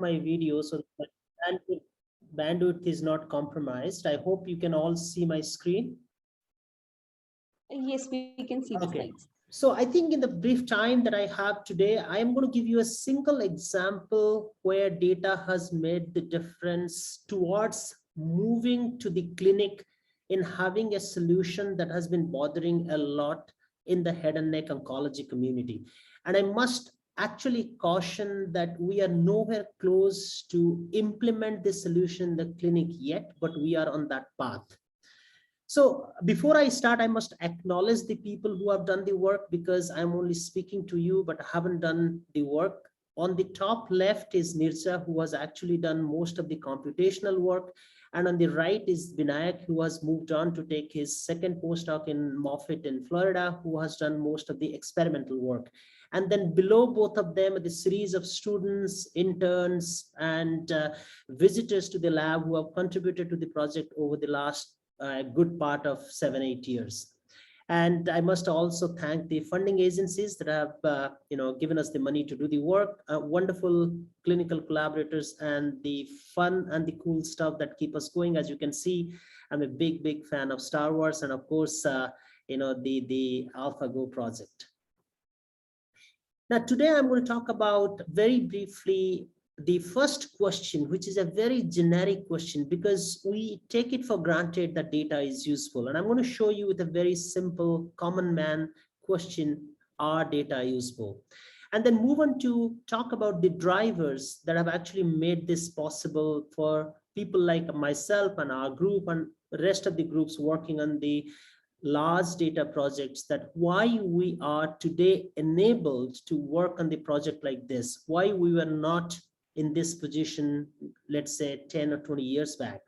my video so that bandwidth is not compromised. I hope you can all see my screen. Yes, we can see the Okay. slides. So I think in the brief time that I have today, I am going to give you a single example where data has made the difference towards moving to the clinic in having a solution that has been bothering a lot in the head and neck oncology community. And I must actually caution that we are nowhere close to implement this solution in the clinic yet, but we are on that path. So before I start, I must acknowledge the people who have done the work, because I'm only speaking to you, but haven't done the work. On the top left is Nirja, who has actually done most of the computational work. And on the right is Binay, who has moved on to take his second postdoc in Moffitt in Florida, who has done most of the experimental work. And then below both of them are the series of students, interns, and visitors to the lab who have contributed to the project over the last a good part of 7-8 years. And I must also thank the funding agencies that have given us the money to do the work, wonderful clinical collaborators, and the fun and the cool stuff that keep us going. As you can see, I'm a big fan of Star Wars, and of course the AlphaGo project. Now today I'm going to talk about very briefly the first question, which is a very generic question, because we take it for granted that data is useful. And I'm going to show you with a very simple common man question, are data useful? And then move on to talk about the drivers that have actually made this possible for people like myself and our group and the rest of the groups working on the large data projects, that why we are today enabled to work on the project like this, why we were not in this position, let's say 10 or 20 years back.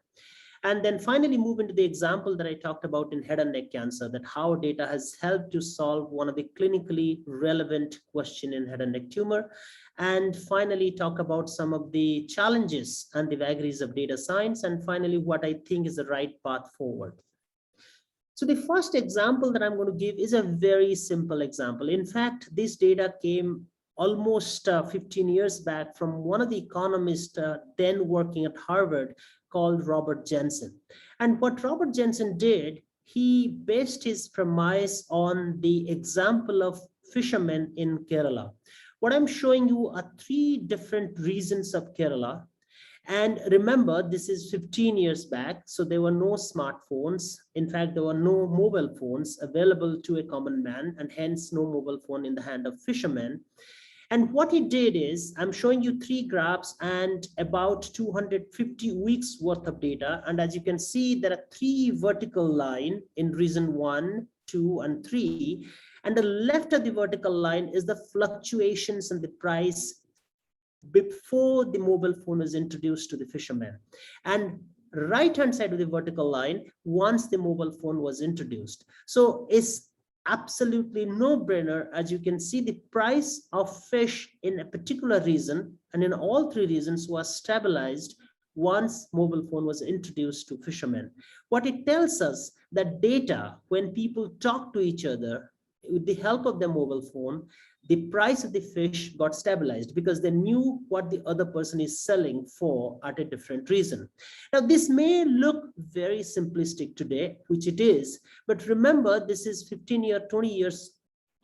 And then finally move into the example that I talked about in head and neck cancer, that how data has helped to solve one of the clinically relevant question in head and neck tumor. And finally talk about some of the challenges and the vagaries of data science. And finally, what I think is the right path forward. So the first example that I'm going to give is a very simple example. In fact, this data came almost 15 years back from one of the economists then working at Harvard called Robert Jensen. And what Robert Jensen did, he based his premise on the example of fishermen in Kerala. What I'm showing you are 3 different regions of Kerala. And remember, this is 15 years back, so there were no smartphones. In fact, there were no mobile phones available to a common man, and hence no mobile phone in the hand of fishermen. And what he did is, I'm showing you 3 graphs and about 250 weeks worth of data. And as you can see, there are 3 vertical lines in region 1, 2, and 3. And the left of the vertical line is the fluctuations in the price before the mobile phone was introduced to the fishermen, and right hand side of the vertical line once the mobile phone was introduced. So it's absolutely no brainer. As you can see, the price of fish in a particular region and in all 3 regions was stabilized once mobile phone was introduced to fishermen. What it tells us, that data, when people talk to each other with the help of their mobile phone, the price of the fish got stabilized because they knew what the other person is selling for at a different reason. Now, this may look very simplistic today, which it is, but remember, this is 20 years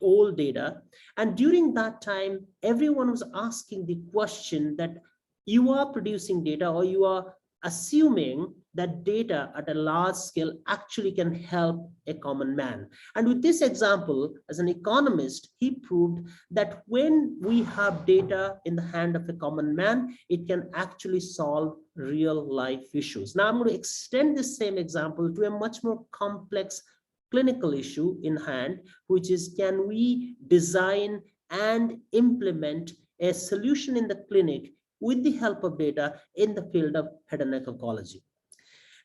old data. And during that time, everyone was asking the question that you are producing data, or you are assuming that data at a large scale actually can help a common man. And with this example, as an economist, he proved that when we have data in the hand of a common man, it can actually solve real life issues. Now I'm going to extend this same example to a much more complex clinical issue in hand, which is, can we design and implement a solution in the clinic with the help of data in the field of head and neck oncology?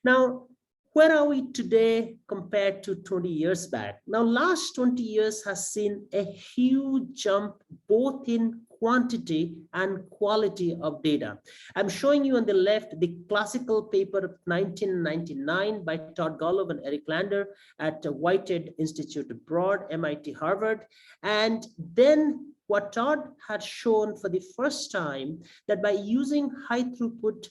Now, where are we today compared to 20 years back? Now, last 20 years has seen a huge jump both in quantity and quality of data. I'm showing you on the left the classical paper of 1999 by Todd Golub and Eric Lander at Whitehead Institute abroad, MIT, Harvard. And then what Todd had shown for the first time, that by using high throughput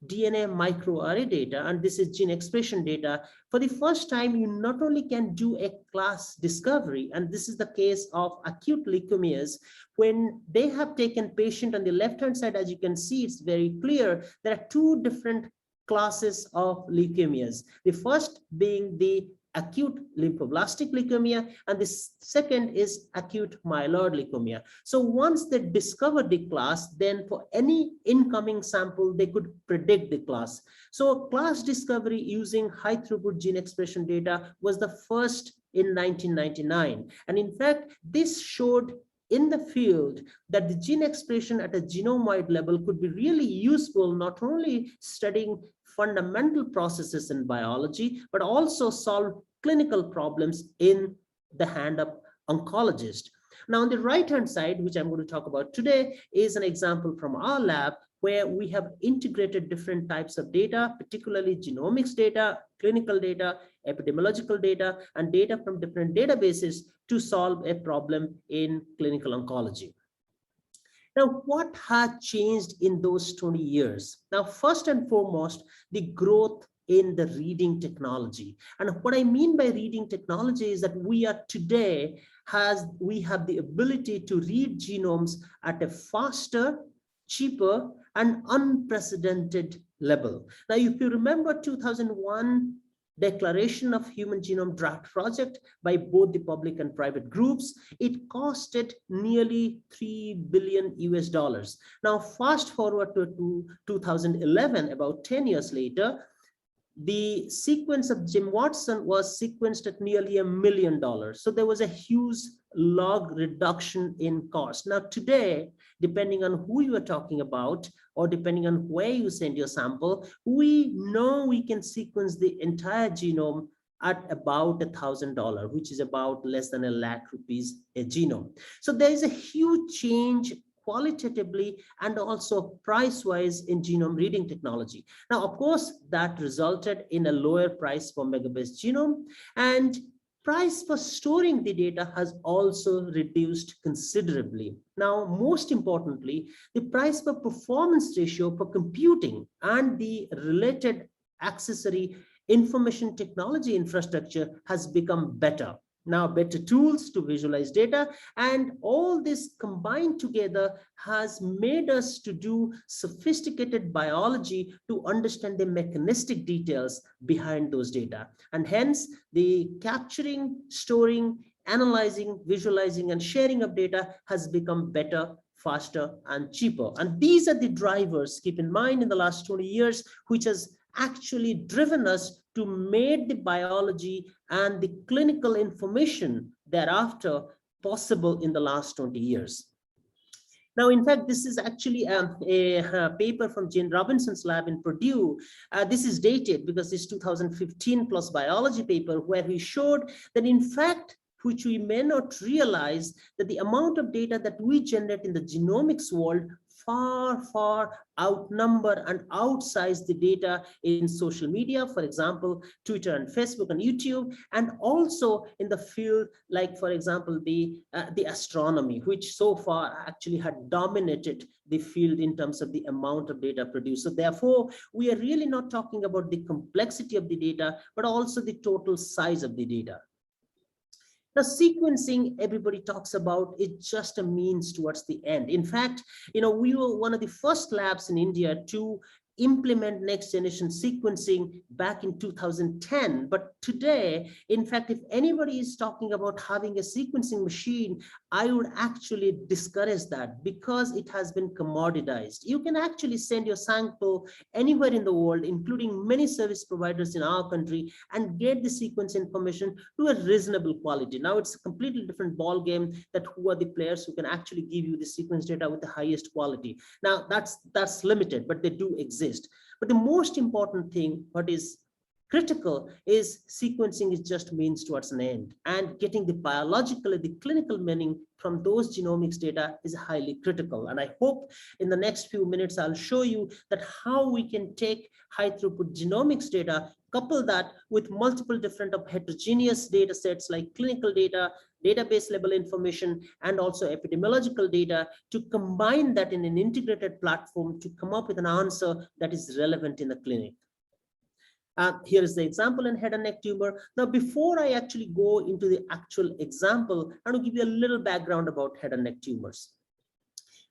DNA microarray data, and this is gene expression data, for the first time, you not only can do a class discovery, and this is the case of acute leukemias, when they have taken patient on the left-hand side, as you can see, it's very clear, there are two different classes of leukemias. The first being the acute lymphoblastic leukemia, and the second is acute myeloid leukemia. So once they discovered the class, then for any incoming sample, they could predict the class. So class discovery using high throughput gene expression data was the first in 1999. And in fact, this showed in the field that the gene expression at a genome-wide level could be really useful, not only studying fundamental processes in biology, but also solve clinical problems in the hand of oncologist. Now, on the right-hand side, which I'm going to talk about today, is an example from our lab where we have integrated different types of data, particularly genomics data, clinical data, epidemiological data, and data from different databases to solve a problem in clinical oncology. Now, what had changed in those 20 years? Now, first and foremost, the growth in the reading technology. And what I mean by reading technology is that we have the ability to read genomes at a faster, cheaper, and unprecedented level. Now, if you remember 2001, Declaration of Human Genome Draft Project by both the public and private groups, it costed nearly $3 billion US. Now, fast forward to 2011, about 10 years later, the sequence of Jim Watson was sequenced at nearly $1 million. So there was a huge log reduction in cost. Now today, depending on who you are talking about, or depending on where you send your sample, we know we can sequence the entire genome at about $1,000, which is about less than ₹1,00,000 a genome. So there is a huge change qualitatively and also price-wise in genome reading technology. Now, of course, that resulted in a lower price for megabase genome, and price for storing the data has also reduced considerably. Now, most importantly, the price per performance ratio for computing and the related accessory information technology infrastructure has become better. Now, better tools to visualize data, and all this combined together has made us to do sophisticated biology to understand the mechanistic details behind those data. And hence, the capturing, storing, analyzing, visualizing, and sharing of data has become better, faster, and cheaper. And these are the drivers, keep in mind, in the last 20 years, which has actually driven us to make the biology and the clinical information thereafter possible in the last 20 years. Now, in fact, this is actually a paper from Jane Robinson's lab in Purdue. This is dated because it's 2015 plus biology paper, where he showed that in fact, which we may not realize, that the amount of data that we generate in the genomics world far outnumber and outsize the data in social media, for example, Twitter and Facebook and YouTube, and also in the field like, for example, the astronomy, which so far actually had dominated the field in terms of the amount of data produced. So therefore, we are really not talking about the complexity of the data, but also the total size of the data. Now, sequencing, everybody talks about, it's just a means towards the end. In fact, we were one of the first labs in India to implement next generation sequencing back in 2010. But today, in fact, if anybody is talking about having a sequencing machine, I would actually discourage that, because it has been commoditized. You can actually send your sample anywhere in the world, including many service providers in our country, and get the sequence information to a reasonable quality. Now it's a completely different ball game, that who are the players who can actually give you the sequence data with the highest quality. Now that's limited, but they do exist. But the most important thing, what is critical, is sequencing is just means towards an end, and getting the biological and the clinical meaning from those genomics data is highly critical. And I hope in the next few minutes, I'll show you that how we can take high throughput genomics data, couple that with multiple different heterogeneous data sets like clinical data, database level information, and also epidemiological data to combine that in an integrated platform to come up with an answer that is relevant in the clinic. Here is the example in head and neck tumor. Now, before I actually go into the actual example, I want to give you a little background about head and neck tumors.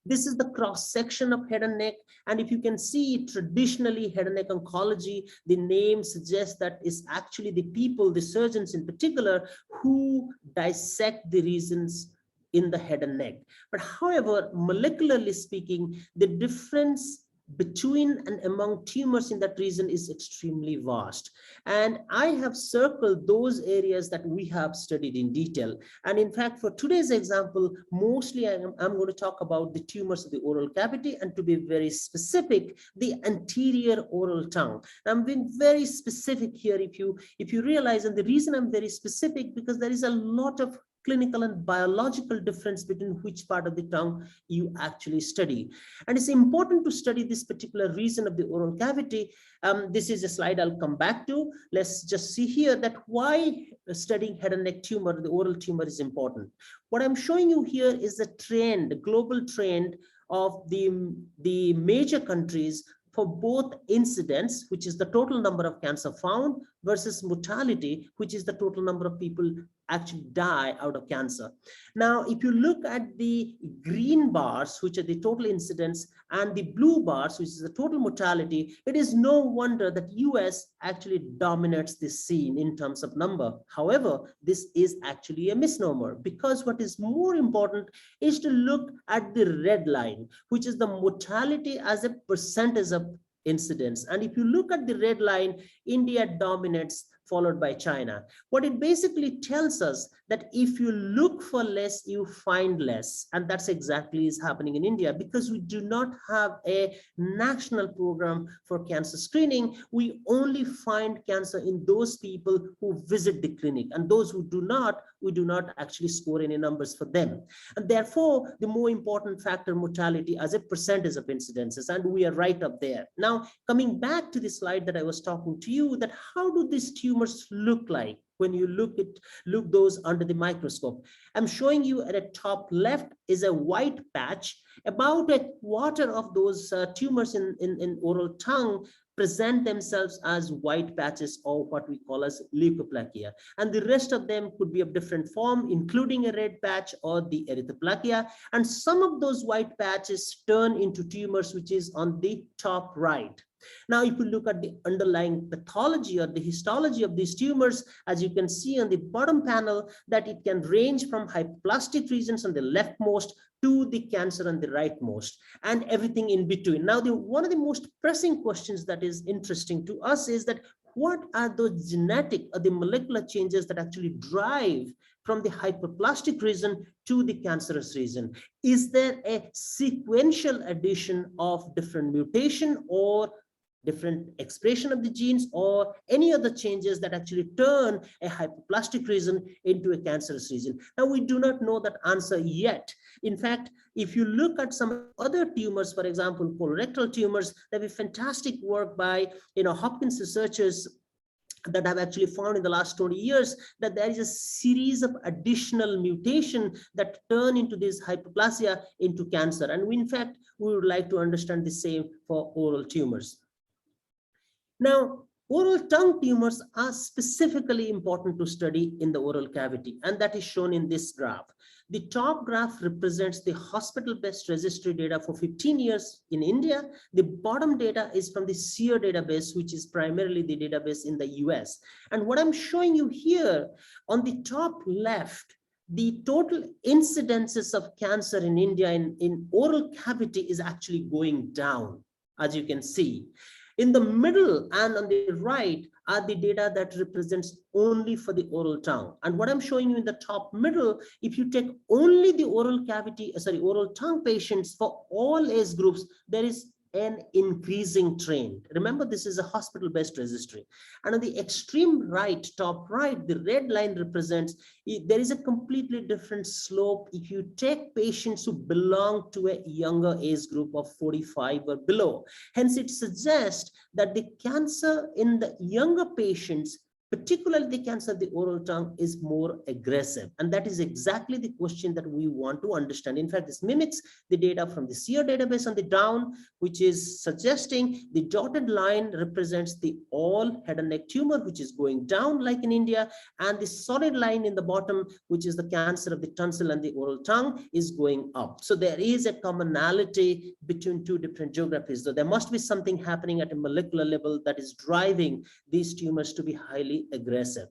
This is the cross section of head and neck. And if you can see, traditionally head and neck oncology, the name suggests that is actually the people, the surgeons in particular, who dissect the regions in the head and neck. But however, molecularly speaking, the difference between and among tumors in that region is extremely vast. And I have circled those areas that we have studied in detail. And in fact, for today's example, mostly I'm going to talk about the tumors of the oral cavity, and to be very specific, the anterior oral tongue. I'm being very specific here, if you realize, and the reason I'm very specific, because there is a lot of clinical and biological difference between which part of the tongue you actually study. And it's important to study this particular region of the oral cavity. This is a slide I'll come back to. Let's just see here that why studying head and neck tumor, the oral tumor, is important. What I'm showing you here is a trend, a global trend of the major countries for both incidence, which is the total number of cancer found, versus mortality, which is the total number of people actually die out of cancer. Now, if you look at the green bars, which are the total incidence, and the blue bars, which is the total mortality, it is no wonder that US actually dominates this scene in terms of number. However, this is actually a misnomer, because what is more important is to look at the red line, which is the mortality as a percentage of incidence. And if you look at the red line, India dominates, followed by China. What it basically tells us that if you look for less, you find less. And that's exactly is happening in India, because we do not have a national program for cancer screening. We only find cancer in those people who visit the clinic, and those who do not, we do not actually score any numbers for them. And therefore, the more important factor, mortality as a percentage of incidences, and we are right up there. Now, coming back to the slide that I was talking to you, that how do these tumors look like when you look those under the microscope? I'm showing you at the top left is a white patch. About a quarter of those tumors in oral tongue present themselves as white patches, or what we call as leukoplakia. And the rest of them could be of different form, including a red patch or the erythroplakia. And some of those white patches turn into tumors, which is on the top right. Now, if you look at the underlying pathology or the histology of these tumors, as you can see on the bottom panel, that it can range from hypoplastic regions on the leftmost to the cancer on the rightmost, and everything in between. Now, one of the most pressing questions that is interesting to us is that what are those genetic or the molecular changes that actually drive from the hyperplastic region to the cancerous region? Is there a sequential addition of different mutation or different expression of the genes, or any other changes that actually turn a hypoplastic region into a cancerous region? Now, we do not know that answer yet. In fact, if you look at some other tumors, for example, colorectal tumors, there is fantastic work by Hopkins researchers that have actually found in the last 20 years that there is a series of additional mutation that turn into this hypoplasia into cancer. And we, in fact, we would like to understand the same for oral tumors. Now, oral tongue tumors are specifically important to study in the oral cavity, and that is shown in this graph. The top graph represents the hospital-based registry data for 15 years in India. The bottom data is from the SEER database, which is primarily the database in the US. And what I'm showing you here on the top left, the total incidences of cancer in India in oral cavity is actually going down, as you can see. In the middle and on the right are the data that represents only for the oral tongue. And what I'm showing you in the top middle, if you take only the oral tongue patients for all age groups, there is an increasing trend. Remember, this is a hospital-based registry. And on the extreme right, top right, the red line represents, there is a completely different slope if you take patients who belong to a younger age group of 45 or below. Hence, it suggests that the cancer in the younger patients particularly the cancer of the oral tongue is more aggressive. And that is exactly the question that we want to understand. In fact, this mimics the data from the SEER database on the down, which is suggesting the dotted line represents the all head and neck tumor, which is going down like in India, and the solid line in the bottom, which is the cancer of the tonsil and the oral tongue, is going up. So there is a commonality between two different geographies. So there must be something happening at a molecular level that is driving these tumors to be highly aggressive.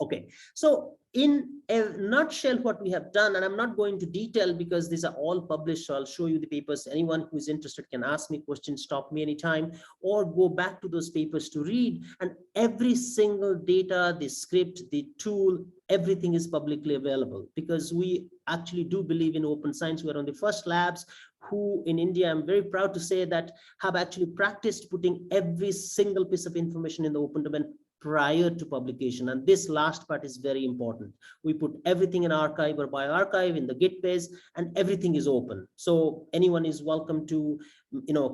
Okay, so in a nutshell, what we have done, and I'm not going to detail because these are all published, so I'll show you the papers. Anyone who is interested can ask me questions, stop me anytime, or go back to those papers to read. And every single data, the script, the tool, everything is publicly available, because we actually do believe in open science. We're on the first labs who in India, I'm very proud to say, that have actually practiced putting every single piece of information in the open domain prior to publication. And this last part is very important. We put everything in archive or bioarchive in the Git page, and everything is open. So anyone is welcome to,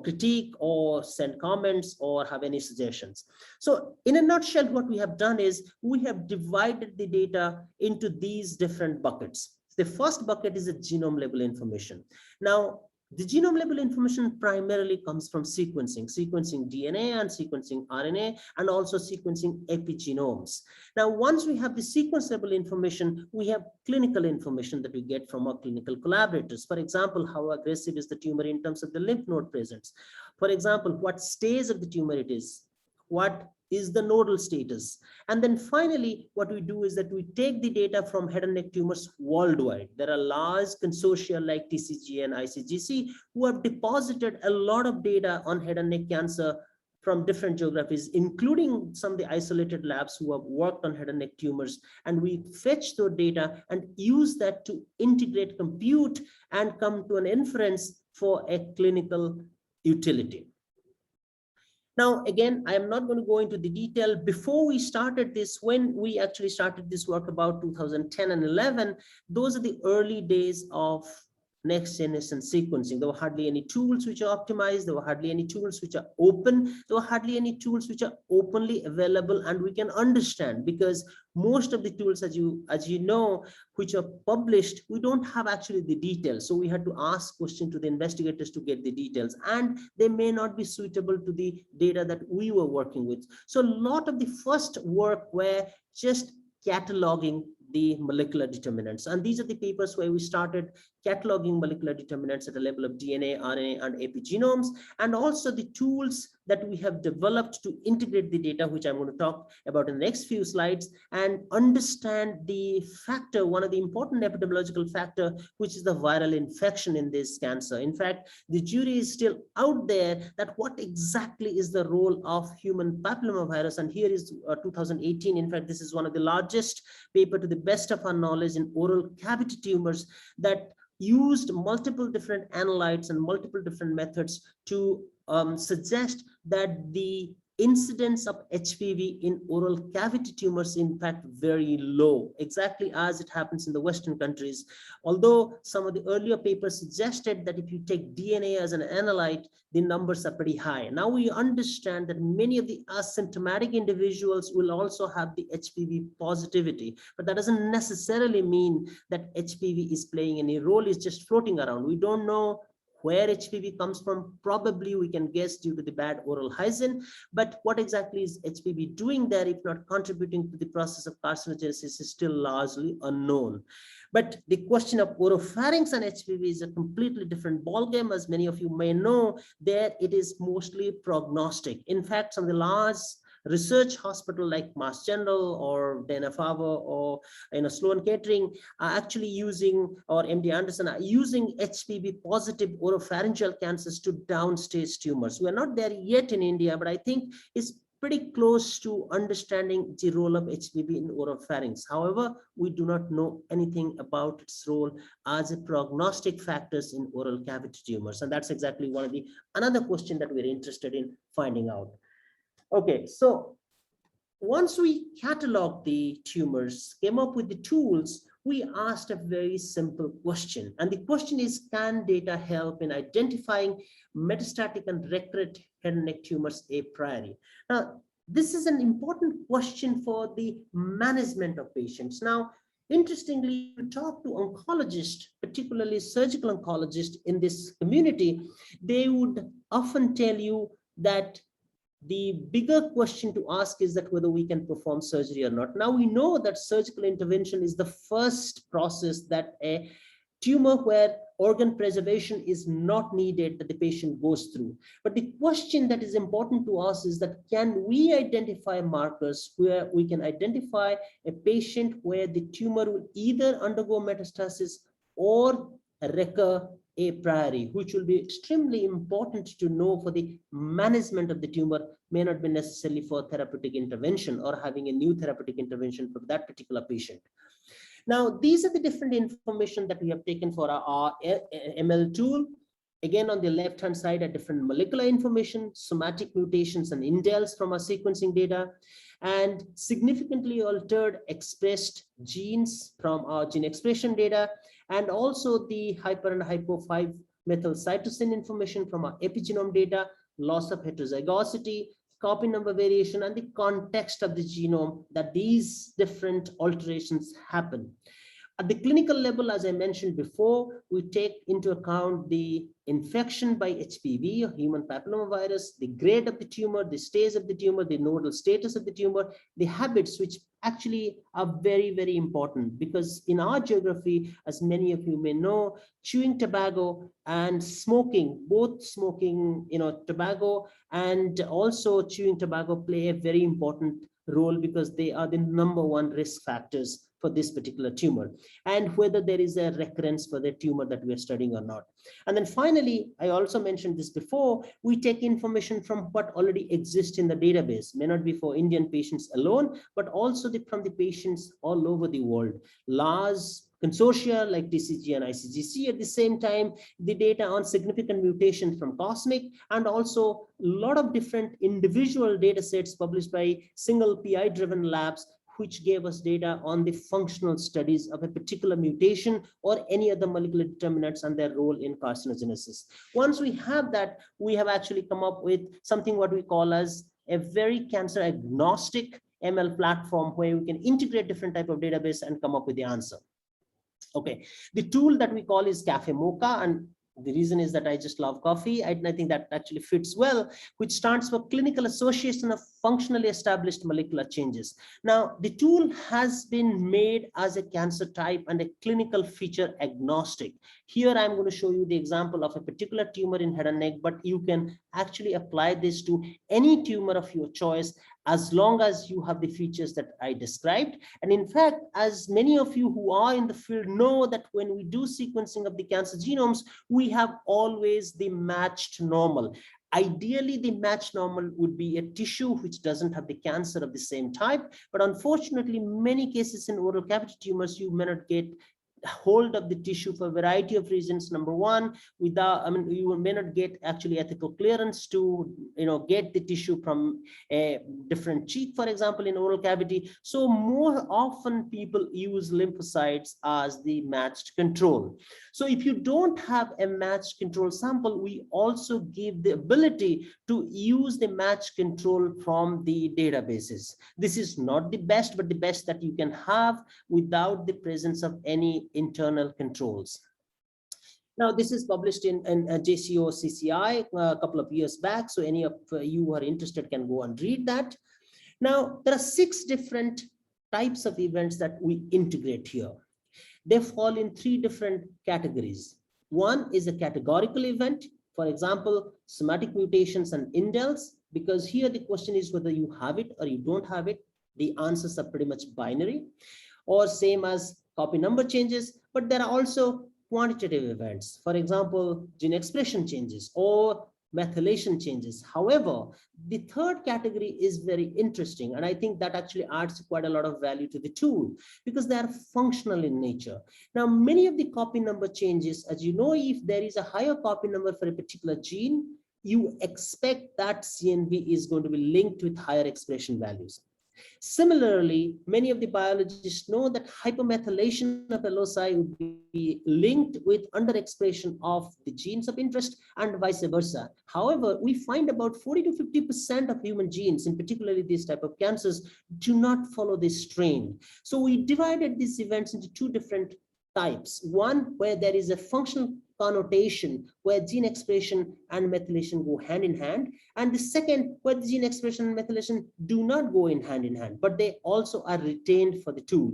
critique or send comments or have any suggestions. So in a nutshell, what we have done is we have divided the data into these different buckets. The first bucket is a genome level information. Now, the genome level information primarily comes from sequencing DNA and sequencing RNA, and also sequencing epigenomes. Now, once we have the sequence level information, we have clinical information that we get from our clinical collaborators. For example, how aggressive is the tumor in terms of the lymph node presence? For example, what stage of the tumor it is? What is the nodal status? And then finally, what we do is that we take the data from head and neck tumors worldwide. There are large consortia like TCG and ICGC who have deposited a lot of data on head and neck cancer from different geographies, including some of the isolated labs who have worked on head and neck tumors. And we fetch those data and use that to integrate, compute, and come to an inference for a clinical utility. Now, again, I am not going to go into the detail. Before we started this, when we actually started this work about 2010 and 11, those are the early days of next generation sequencing. There were hardly any tools which are optimized. There were hardly any tools which are open. There were hardly any tools which are openly available and we can understand, because most of the tools, as you know, which are published, we don't have actually the details. So we had to ask questions to the investigators to get the details, and they may not be suitable to the data that we were working with. So a lot of the first work were just cataloging the molecular determinants. And these are the papers where we started cataloging molecular determinants at the level of DNA, RNA, and epigenomes, and also the tools that we have developed to integrate the data, which I'm going to talk about in the next few slides, and understand the factor, one of the important epidemiological factor, which is the viral infection in this cancer. In fact, the jury is still out there that what exactly is the role of human papillomavirus. And here is 2018. In fact, this is one of the largest paper to the best of our knowledge in oral cavity tumors that used multiple different analytes and multiple different methods to suggest that the incidence of HPV in oral cavity tumors in fact very low, exactly as it happens in the Western countries. Although some of the earlier papers suggested that if you take DNA as an analyte, the numbers are pretty high. Now we understand that many of the asymptomatic individuals will also have the HPV positivity, but that doesn't necessarily mean that HPV is playing any role. It's just floating around. We don't know where HPV comes from. Probably we can guess due to the bad oral hygiene, but what exactly is HPV doing there, if not contributing to the process of carcinogenesis, is still largely unknown. But the question of oropharynx and HPV is a completely different ballgame. As many of you may know, there it is mostly prognostic. In fact, some of the large research hospital like Mass General or Dana-Farber or Sloan Kettering are actually using, or MD Anderson are using HPV positive oropharyngeal cancers to downstage tumors. We're not there yet in India, but I think it's pretty close to understanding the role of HPV in oropharynx. However, we do not know anything about its role as a prognostic factors in oral cavity tumors. And that's exactly another question that we're interested in finding out. Okay, so once we cataloged the tumors, came up with the tools, we asked a very simple question. And the question is, can data help in identifying metastatic and recurrent head and neck tumors a priori? Now, This is an important question for the management of patients. Now, interestingly, if you talk to oncologists, particularly surgical oncologists in this community, they would often tell you that the bigger question to ask is that whether we can perform surgery or not. Now, we know that surgical intervention is the first process that a tumor where organ preservation is not needed that the patient goes through. But the question that is important to us is that can we identify markers where we can identify a patient where the tumor will either undergo metastasis or recur a priori, which will be extremely important to know for the management of the tumor, may not be necessarily for therapeutic intervention or having a new therapeutic intervention for that particular patient. Now, these are the different information that we have taken for our ML tool. Again, on the left-hand side are different molecular information, somatic mutations and indels from our sequencing data, and significantly altered expressed genes from our gene expression data, and also the hyper and hypo 5-methyl cytosine information from our epigenome data, loss of heterozygosity, copy number variation, and the context of the genome that these different alterations happen. At the clinical level, as I mentioned before, we take into account the infection by HPV or human papillomavirus, the grade of the tumor, the stage of the tumor, the nodal status of the tumor, the habits, which actually are very, very important because in our geography, as many of you may know, chewing tobacco and smoking, both smoking, tobacco and also chewing tobacco play a very important role because they are the #1 risk factors for this particular tumor, and whether there is a recurrence for the tumor that we are studying or not. And then finally, I also mentioned this before, we take information from what already exists in the database, may not be for Indian patients alone, but also from the patients all over the world. Large consortia like TCG and ICGC, at the same time, the data on significant mutations from Cosmic, and also a lot of different individual data sets published by single PI-driven labs, which gave us data on the functional studies of a particular mutation or any other molecular determinants and their role in carcinogenesis. Once we have that, we have actually come up with something what we call as a very cancer agnostic ML platform where we can integrate different type of database and come up with the answer. Okay, the tool that we call is Caf Mocha, and the reason is that I just love coffee. I think that actually fits well, which stands for Clinical Association of Functionally Established Molecular Changes. Now, the tool has been made as a cancer type and a clinical feature agnostic. Here, I'm going to show you the example of a particular tumor in head and neck, but you can actually apply this to any tumor of your choice as long as you have the features that I described. And in fact, as many of you who are in the field know that when we do sequencing of the cancer genomes, we have always the matched normal. Ideally, the matched normal would be a tissue which doesn't have the cancer of the same type. But unfortunately, many cases in oral cavity tumors, you may not get hold of the tissue for a variety of reasons. Number one, you may not get actually ethical clearance to get the tissue from a different cheek, for example, in oral cavity. So more often people use lymphocytes as the matched control. So if you don't have a matched control sample, we also give the ability to use the matched control from the databases. This is not the best, but the best that you can have without the presence of any internal controls. Now, this is published in JCO CCI a couple of years back. So any of you who are interested can go and read that. Now, there are 6 different types of events that we integrate here. They fall in 3 different categories. One is a categorical event. For example, somatic mutations and indels, because here the question is whether you have it or you don't have it. The answers are pretty much binary, or same as copy number changes, but there are also quantitative events. For example, gene expression changes or methylation changes. However, the third category is very interesting, and I think that actually adds quite a lot of value to the tool because they are functional in nature. Now, many of the copy number changes, as you know, if there is a higher copy number for a particular gene, you expect that CNV is going to be linked with higher expression values. Similarly, many of the biologists know that hypermethylation of loci would be linked with underexpression of the genes of interest and vice versa. However, we find about 40 to 50% of human genes, in particularly these type of cancers, do not follow this strain. So we divided these events into two different types. One where there is a functional connotation where gene expression and methylation go hand in hand, and the second where the gene expression and methylation do not go in hand, but they also are retained for the tool.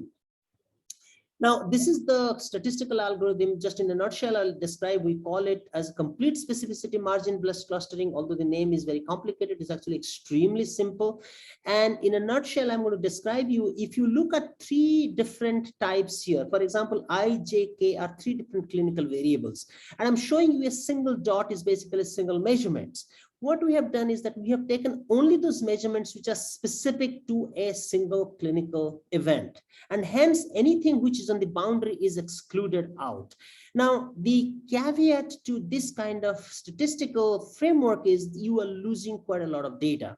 Now, this is the statistical algorithm. Just in a nutshell, I'll describe, we call it as complete specificity margin plus clustering. Although the name is very complicated, it's actually extremely simple. And in a nutshell, I'm going to describe you, if you look at three different types here, for example, I, J, K are three different clinical variables. And I'm showing you a single dot is basically a single measurements. What we have done is that we have taken only those measurements which are specific to a single clinical event. And hence anything which is on the boundary is excluded out. Now, the caveat to this kind of statistical framework is you are losing quite a lot of data.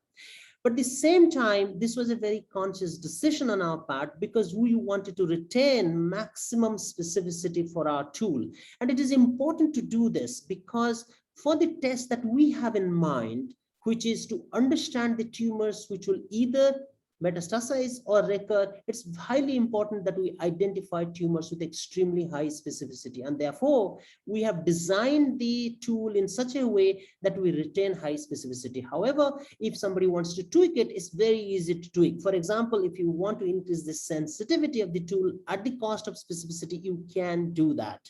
But at the same time, this was a very conscious decision on our part because we wanted to retain maximum specificity for our tool. And it is important to do this because for the test that we have in mind, which is to understand the tumors which will either metastasize or recur, it's highly important that we identify tumors with extremely high specificity. And therefore, we have designed the tool in such a way that we retain high specificity. However, if somebody wants to tweak it, it's very easy to tweak. For example, if you want to increase the sensitivity of the tool at the cost of specificity, you can do that.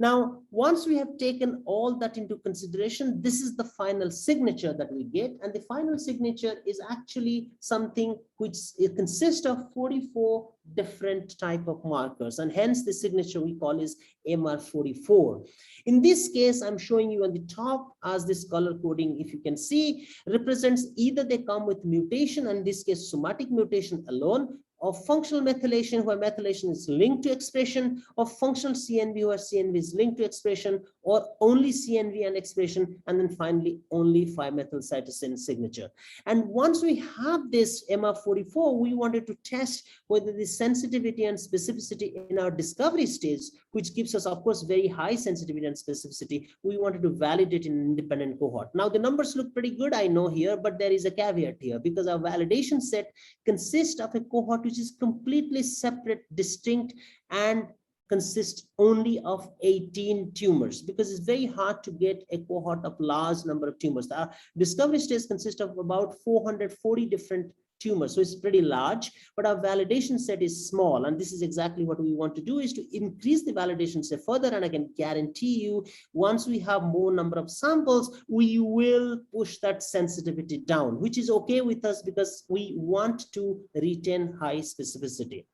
Now, once we have taken all that into consideration, this is the final signature that we get. And the final signature is actually something which consists of 44 different type of markers. And hence the signature we call is MR44. In this case, I'm showing you on the top as this color coding, if you can see, represents either they come with mutation, and in this case, somatic mutation alone, of functional methylation, where methylation is linked to expression, of functional CNV, where CNV is linked to expression, or only CNV and expression, and then finally only 5-methylcytosine signature. And once we have this MR44, we wanted to test whether the sensitivity and specificity in our discovery stage, which gives us, of course, very high sensitivity and specificity, we wanted to validate in an independent cohort. Now, the numbers look pretty good, I know here, but there is a caveat here because our validation set consists of a cohort which is completely separate, distinct, and consists only of 18 tumors, because it's very hard to get a cohort of large number of tumors. Our discovery stage consists of about 440 different tumors, so it's pretty large, but our validation set is small. And this is exactly what we want to do, is to increase the validation set further. And I can guarantee you, once we have more number of samples, we will push that sensitivity down, which is okay with us because we want to retain high specificity.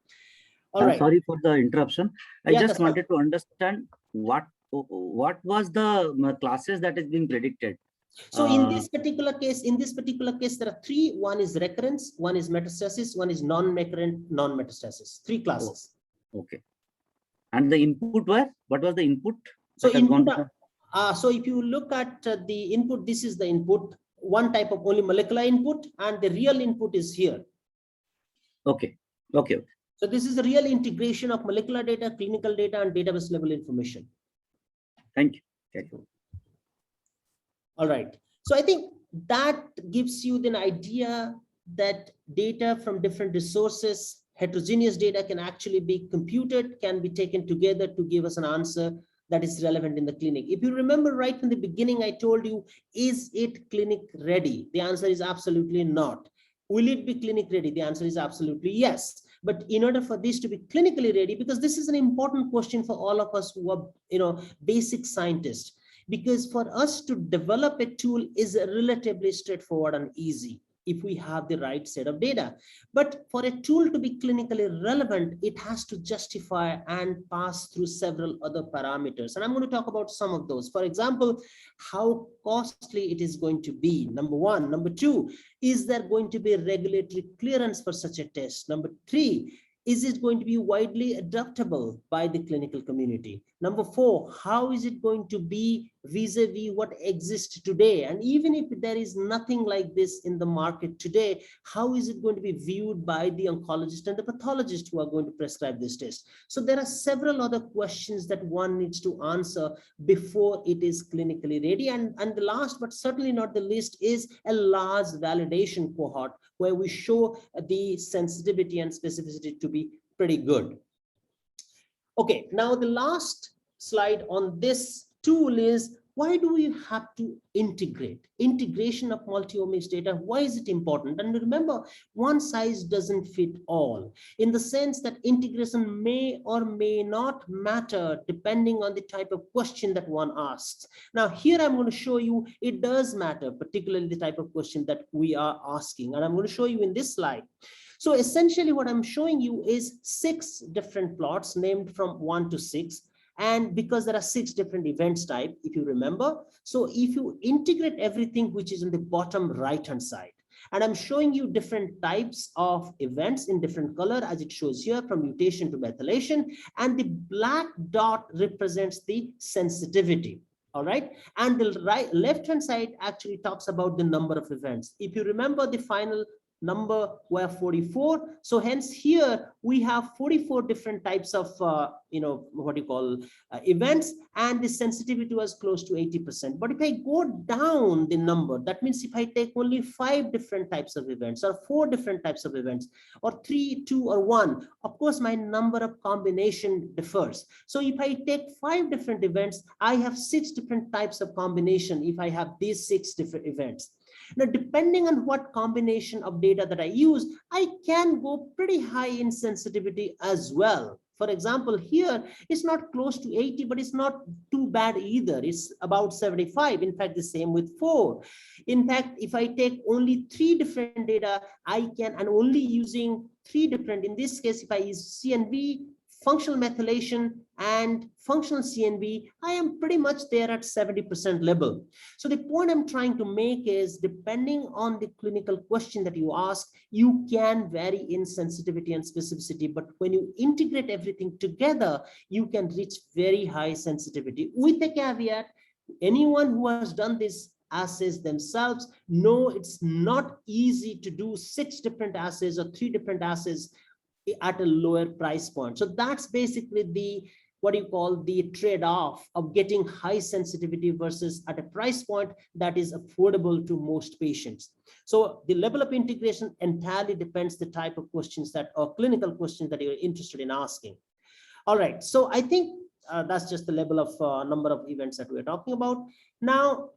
All right. Sorry for the interruption. I just wanted to understand what was the classes that is being predicted. So in this particular case, there are three. One is recurrence, one is metastasis, one is non-recurrent, non-metastasis. Three classes. Okay. And the input were? What was the input? So input, so if you look at the input, this is the input, one type of only molecular input, and the real input is here. Okay. Okay. So this is the real integration of molecular data, clinical data, and database level information. Thank you. Thank you. All right. So I think that gives you an idea that data from different resources, heterogeneous data, can actually be computed, can be taken together to give us an answer that is relevant in the clinic. If you remember right from the beginning, I told you, is it clinic ready? The answer is absolutely not. Will it be clinic ready? The answer is absolutely yes. But in order for this to be clinically ready, because this is an important question for all of us who are, basic scientists, because for us to develop a tool is relatively straightforward and easy if we have the right set of data. But for a tool to be clinically relevant, it has to justify and pass through several other parameters. And I'm going to talk about some of those. For example, how costly it is going to be, number one. Number two, is there going to be regulatory clearance for such a test? Number three, is it going to be widely adoptable by the clinical community? Number 4, how is it going to be vis-a-vis what exists today? And even if there is nothing like this in the market today, how is it going to be viewed by the oncologist and the pathologist who are going to prescribe this test? So there are several other questions that one needs to answer before it is clinically ready. And the last, but certainly not the least, is a large validation cohort where we show the sensitivity and specificity to be pretty good. Okay, now the last slide on this tool is, why do we have to integrate? Integration of multi-omics data, why is it important? And remember, one size doesn't fit all, in the sense that integration may or may not matter depending on the type of question that one asks. Now, here I'm going to show you it does matter, particularly the type of question that we are asking. And I'm going to show you in this slide. So essentially what I'm showing you is 6 different plots named from 1 to 6. And because there are 6 different events type, if you remember, so if you integrate everything which is in the bottom right hand side, and I'm showing you different types of events in different color as it shows here, from mutation to methylation, and the black dot represents the sensitivity. All right, and the left hand side actually talks about the number of events. If you remember, the final number were 44, so hence here we have 44 different types of events, and the sensitivity was close to 80%. But if I go down the number, that means if I take only 5 different types of events, or 4 different types of events, or 3, 2, or 1, of course my number of combination differs. So if I take 5 different events, I have 6 different types of combination if I have these 6 different events. Now, depending on what combination of data that I use, I can go pretty high in sensitivity as well. For example, here it's not close to 80, but it's not too bad either. It's about 75. In fact, the same with 4. In fact, if I take only 3 different data, I can, and only using 3 different, in this case, if I use CNV, functional methylation, and functional CNV, I am pretty much there at 70% level. So the point I'm trying to make is, depending on the clinical question that you ask, you can vary in sensitivity and specificity, but when you integrate everything together, you can reach very high sensitivity. With a caveat, anyone who has done this assays themselves know it's not easy to do 6 different assays or 3 different assays at a lower price point. So that's basically the the trade-off of getting high sensitivity versus at a price point that is affordable to most patients. So the level of integration entirely depends the type of questions that, or clinical questions that you're interested in asking. All right, so I think that's just the level of number of events that we're talking about. Now,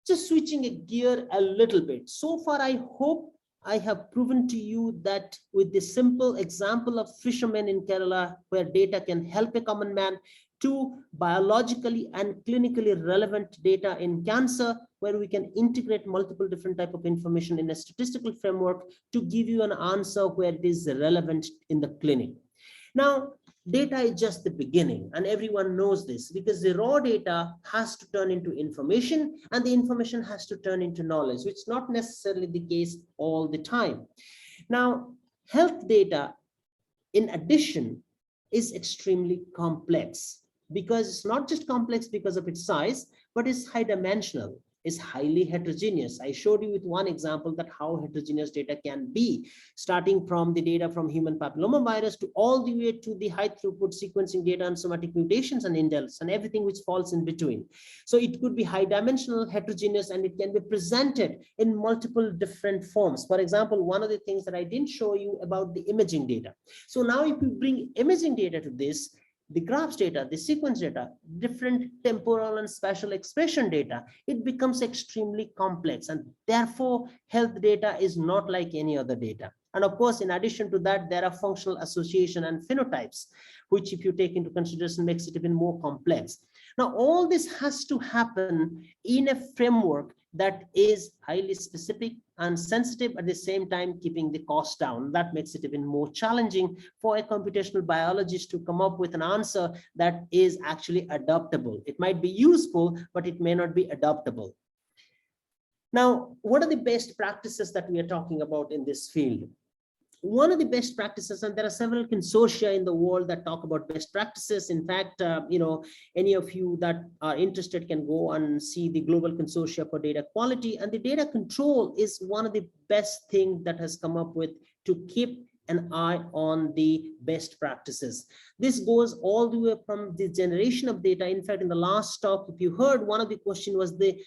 just switching a gear a little bit. So far, I hope I have proven to you that with the simple example of fishermen in Kerala, where data can help a common man, to biologically and clinically relevant data in cancer, where we can integrate multiple different type of information in a statistical framework to give you an answer where it is relevant in the clinic. Now, data is just the beginning, and everyone knows this, because the raw data has to turn into information, and the information has to turn into knowledge, which is not necessarily the case all the time. Now, health data, in addition, is extremely complex, because it's not just complex because of its size, but it's high dimensional. Is highly heterogeneous. I showed you with one example that how heterogeneous data can be, starting from the data from human papillomavirus to all the way to the high throughput sequencing data on somatic mutations and indels and everything which falls in between. So it could be high dimensional, heterogeneous, and it can be presented in multiple different forms. For example, one of the things that I didn't show you about the imaging data. So now if you bring imaging data to this, the graphs data, the sequence data, different temporal and spatial expression data, it becomes extremely complex, and therefore health data is not like any other data. And of course, in addition to that, there are functional association and phenotypes, which if you take into consideration makes it even more complex. Now, all this has to happen in a framework that is highly specific and sensitive, at the same time keeping the cost down. That makes it even more challenging for a computational biologist to come up with an answer that is actually adaptable. It might be useful, but it may not be adaptable. Now, what are the best practices that we are talking about in this field? one of the best practices, and there are several consortia in the world that talk about best practices. In fact, any of you that are interested can go and see the global consortia for data quality, and the data control is one of the best thing that has come up with to keep an eye on the best practices. This goes all the way from the generation of data. In fact, in the last talk, if you heard, one of the question was the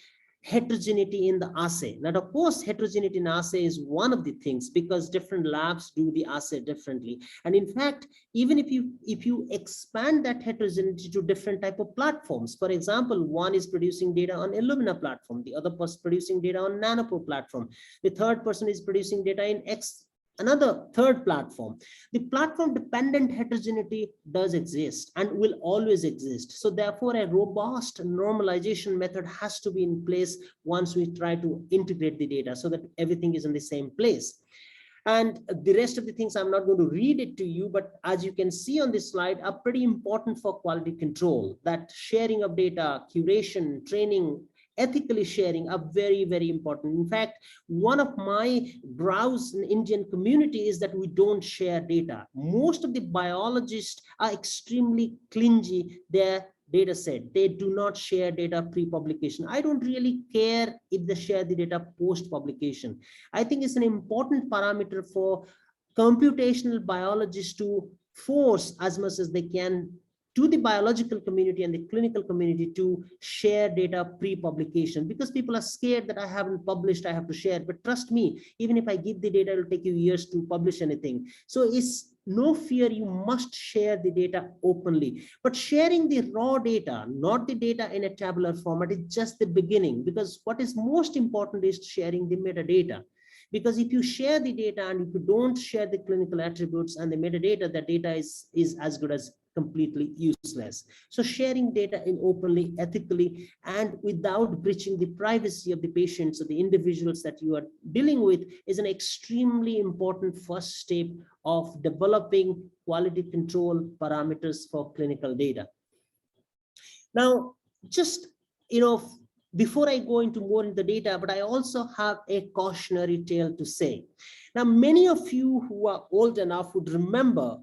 heterogeneity in the assay. Now, of course, heterogeneity in assay is one of the things, because different labs do the assay differently. And in fact, even if you expand that heterogeneity to different type of platforms, for example, one is producing data on Illumina platform, the other person producing data on Nanopro platform, the third person is producing data in another third platform. The platform dependent heterogeneity does exist and will always exist. So therefore, a robust normalization method has to be in place once we try to integrate the data so that everything is in the same place. And the rest of the things, I'm not going to read it to you, but as you can see on this slide, are pretty important for quality control. That sharing of data, curation, training, ethically sharing are very, very important. In fact, one of my grouse in Indian community is that we don't share data. Most of the biologists are extremely clingy their data set. They do not share data pre-publication. I don't really care if they share the data post-publication. I think it's an important parameter for computational biologists to force as much as they can to the biological community and the clinical community to share data pre-publication, because people are scared that I haven't published, I have to share. But trust me, even if I give the data, it will take you years to publish anything. So it's no fear, you must share the data openly. But sharing the raw data, not the data in a tabular format, is just the beginning, because what is most important is sharing the metadata. Because if you share the data and if you don't share the clinical attributes and the metadata, the data is as good as completely useless. So sharing data in openly, ethically, and without breaching the privacy of the patients or the individuals that you are dealing with is an extremely important first step of developing quality control parameters for clinical data. Now, just, before I go into more into the data, but I also have a cautionary tale to say. Now, many of you who are old enough would remember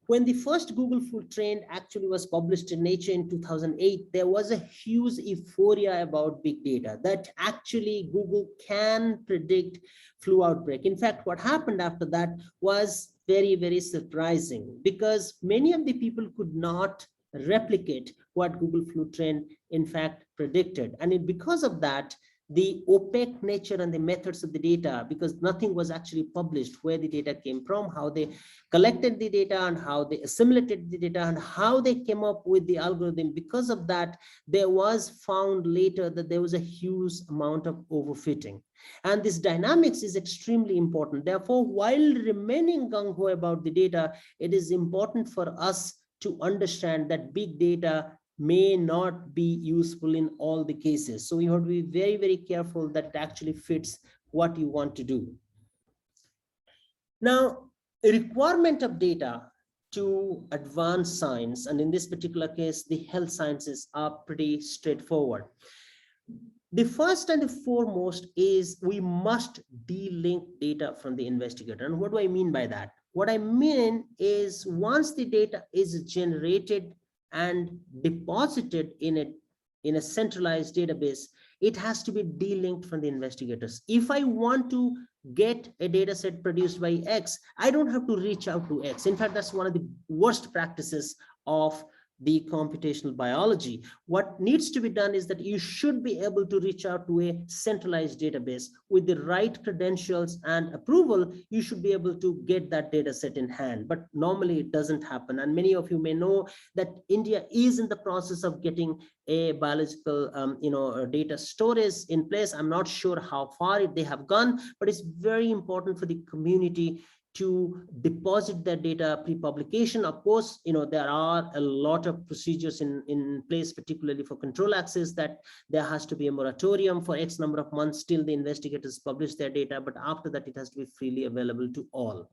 when the first Google Flu Trend actually was published in Nature in 2008, there was a huge euphoria about big data, that actually Google can predict flu outbreak. In fact, what happened after that was very, very surprising, because many of the people could not replicate what Google Flu Trend in fact predicted. And because of that, the opaque nature and the methods of the data, because nothing was actually published, where the data came from, how they collected the data, and how they assimilated the data, and how they came up with the algorithm. Because of that, there was found later that there was a huge amount of overfitting. And this dynamics is extremely important. Therefore, while remaining gung-ho about the data, it is important for us to understand that big data may not be useful in all the cases. So you have to be very, very careful that it actually fits what you want to do. Now, a requirement of data to advance science, and in this particular case, the health sciences, are pretty straightforward. The first and the foremost is we must de-link data from the investigator. And what do I mean by that? What I mean is once the data is generated and deposited in a centralized database, it has to be de-linked from the investigators. If I want to get a data set produced by X, I don't have to reach out to X. In fact, that's one of the worst practices of the computational biology. What needs to be done is that you should be able to reach out to a centralized database with the right credentials and approval. You should be able to get that data set in hand, but normally it doesn't happen. And many of you may know that India is in the process of getting a biological data storage in place. I'm not sure how far they have gone, but it's very important for the community to deposit their data pre-publication. Of course, there are a lot of procedures in place, particularly for control access, that there has to be a moratorium for X number of months till the investigators publish their data. But after that, it has to be freely available to all.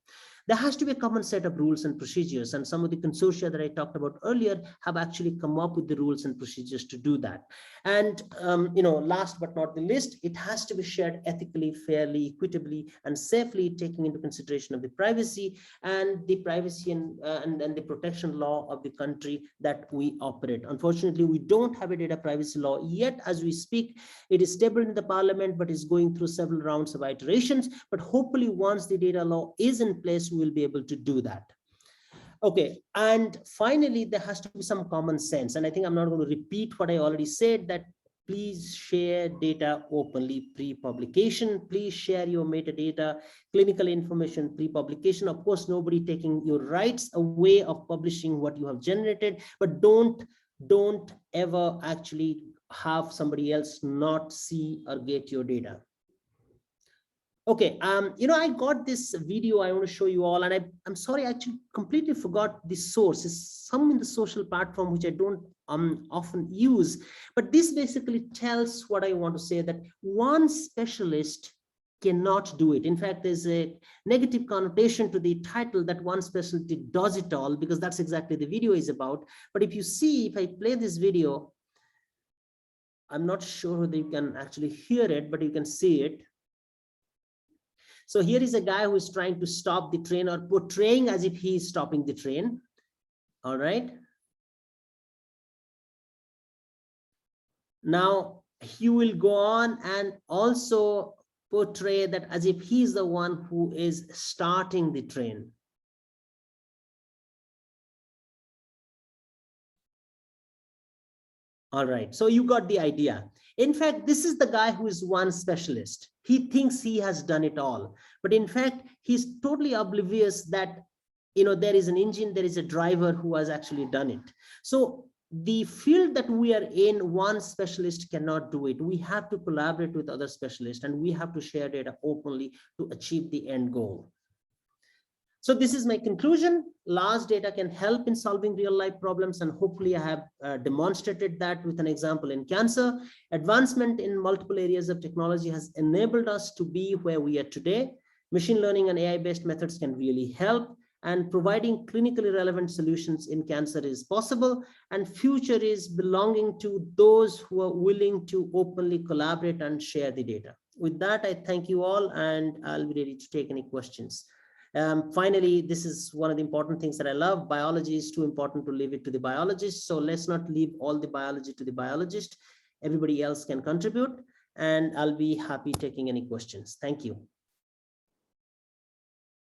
There has to be a common set of rules and procedures, and some of the consortia that I talked about earlier have actually come up with the rules and procedures to do that. And last but not the least, it has to be shared ethically, fairly, equitably, and safely, taking into consideration of the privacy and the privacy and the protection law of the country that we operate. Unfortunately, we don't have a data privacy law yet as we speak. It is tabled in the parliament, but is going through several rounds of iterations. But hopefully, once the data law is in place, we will be able to do that. Okay, and finally, there has to be some common sense. And I think I'm not going to repeat what I already said, that please share data openly pre-publication. Please share your metadata, clinical information pre-publication. Of course, nobody taking your rights away of publishing what you have generated, but don't ever actually have somebody else not see or get your data. Okay, I got this video I want to show you all, and I'm sorry, I actually completely forgot the source. It's some in the social platform which I don't often use, but this basically tells what I want to say, that one specialist cannot do it. In fact, there's a negative connotation to the title that one specialty does it all, because that's exactly the video is about. But if you see, if I play this video, I'm not sure whether you can actually hear it, but you can see it. So here is a guy who is trying to stop the train, or portraying as if he is stopping the train. All right. Now he will go on and also portray that as if he is the one who is starting the train. All right, so you got the idea. In fact, this is the guy who is one specialist. He thinks he has done it all, but in fact, he's totally oblivious that, there is an engine, there is a driver who has actually done it. So the field that we are in, one specialist cannot do it. We have to collaborate with other specialists, and we have to share data openly to achieve the end goal. So this is my conclusion. Large data can help in solving real life problems, and hopefully I have demonstrated that with an example in cancer. Advancement in multiple areas of technology has enabled us to be where we are today. Machine learning and AI-based methods can really help, and providing clinically relevant solutions in cancer is possible, and future is belonging to those who are willing to openly collaborate and share the data. With that, I thank you all, and I'll be ready to take any questions. Finally, this is one of the important things that I love. Biology is too important to leave it to the biologist. So let's not leave all the biology to the biologist. Everybody else can contribute, and I'll be happy taking any questions. Thank you.